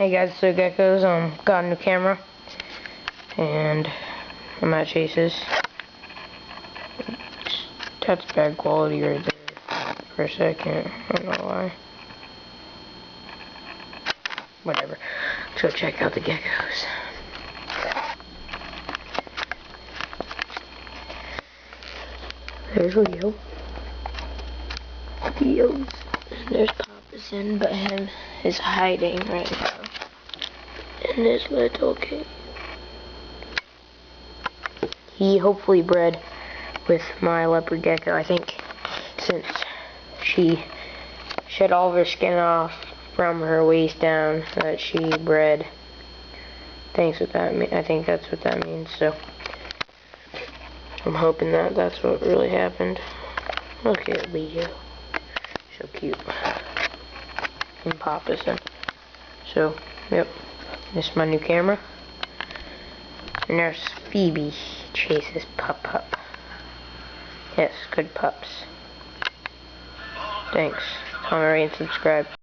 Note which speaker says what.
Speaker 1: Hey guys, so geckos, got a new camera, and I'm at Chase's. That's bad quality right there for a second, I don't know why. Whatever, let's go check out the geckos. There's Leo. Leo's. There's Papason, but him is hiding right now in this little cave. He hopefully bred with my leopard gecko. I think since she shed all of her skin off from her waist down, that she bred. I think that's what that means. So I'm hoping that that's what really happened. Look at Leo, so cute. And Papason. So, yep, this is my new camera. And there's Phoebe, Chase's pup. Yes, good pups. Thanks. Comment, rate, and subscribe.